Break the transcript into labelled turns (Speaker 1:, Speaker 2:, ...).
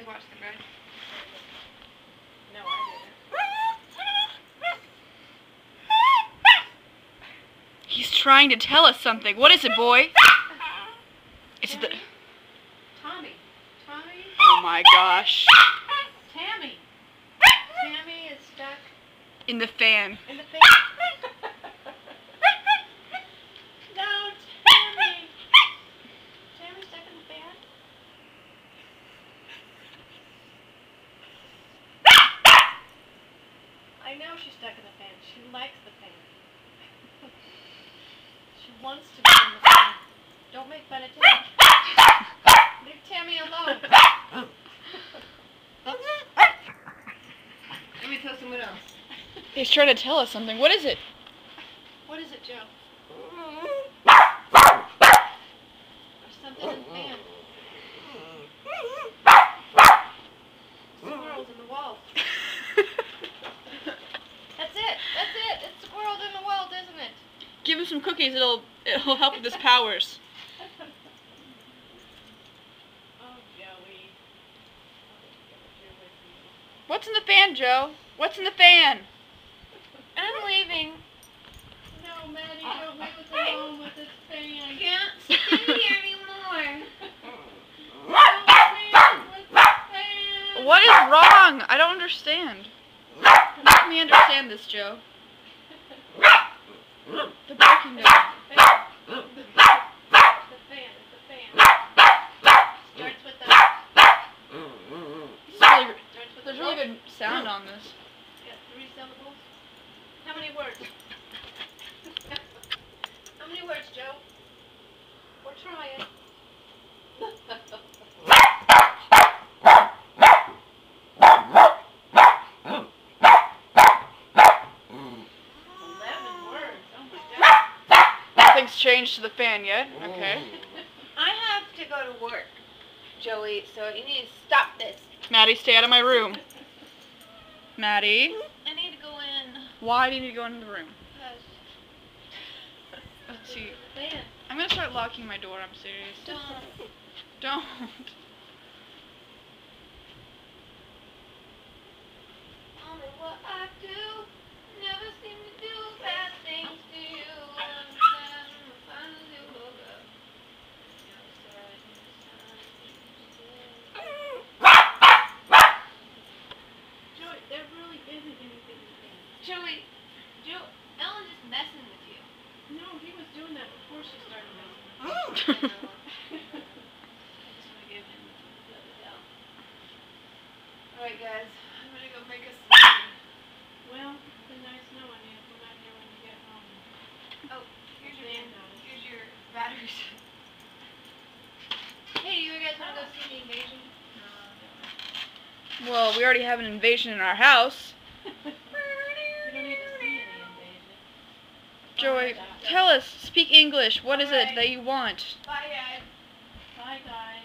Speaker 1: guys watched them, right?
Speaker 2: No, I didn't.
Speaker 1: He's trying to tell us something. What is it, boy? It's the...
Speaker 2: Tommy. Tommy?
Speaker 1: Oh my gosh.
Speaker 2: Tammy. Tammy is stuck
Speaker 1: In the fan.
Speaker 2: in the fan. No, Tammy. Tammy's stuck in the fan? I know she's stuck in the fan. She likes the fan. She wants to be in the fan. Don't make fun of Tammy. Leave Tammy alone. Let me tell someone else.
Speaker 1: He's trying to tell us something. What is it?
Speaker 2: What is it, Joe? There's something in the fan. Squirrels in the wall. That's it. That's it. It's squirrels in the wall, isn't it?
Speaker 1: Give him some cookies. It'll help with his powers.
Speaker 2: Oh, Joey.
Speaker 1: What's in the fan, Joe? What's in the fan?
Speaker 3: I'm leaving.
Speaker 2: No, Maddie, don't leave us alone with this fan.
Speaker 3: Can't stay here anymore.
Speaker 2: Don't leave us with this fan.
Speaker 1: What is wrong? I don't understand. Let me understand this, Joe. The barking dog.
Speaker 2: The fan. It's the fan. Starts with the.
Speaker 1: There's
Speaker 2: Starts with
Speaker 1: really
Speaker 2: the.
Speaker 1: good sound on this.
Speaker 2: Got 3 syllables. How many words? How many words, Joe? We're trying. 11 words. Oh my God.
Speaker 1: Nothing's changed to the fan yet. Okay.
Speaker 3: I have to go to work, Joey, so you need to stop this.
Speaker 1: Maddie, stay out of my room. Maddie,
Speaker 3: I need to go in.
Speaker 1: why do you need to go into the room?
Speaker 3: Because
Speaker 1: Let's see.
Speaker 2: The fan.
Speaker 1: I'm gonna start locking my door. I'm serious.
Speaker 3: don't.
Speaker 1: Don't.
Speaker 3: Only what I do never seem to do bad things to you. I'm finally woke up.
Speaker 2: Joey, there really isn't anything in the fan.
Speaker 3: Joey, Ellen's just messing with you.
Speaker 2: No, he was doing that before she started messing.
Speaker 3: I just want to give him the other down. Alright, guys, I'm gonna go make us some.
Speaker 2: Well, it's been nice knowing you. We're not here when you get home.
Speaker 3: Oh, here's your
Speaker 2: Fan knows.
Speaker 3: here's your batteries. Hey, you guys want to go see the invasion?
Speaker 1: Well, we already have an invasion in our house.
Speaker 2: You don't need to see any invasion.
Speaker 1: Joey, tell us. Speak English. What is it
Speaker 3: Alright.
Speaker 1: that you want?
Speaker 3: Bye, guys.
Speaker 2: Bye, guys.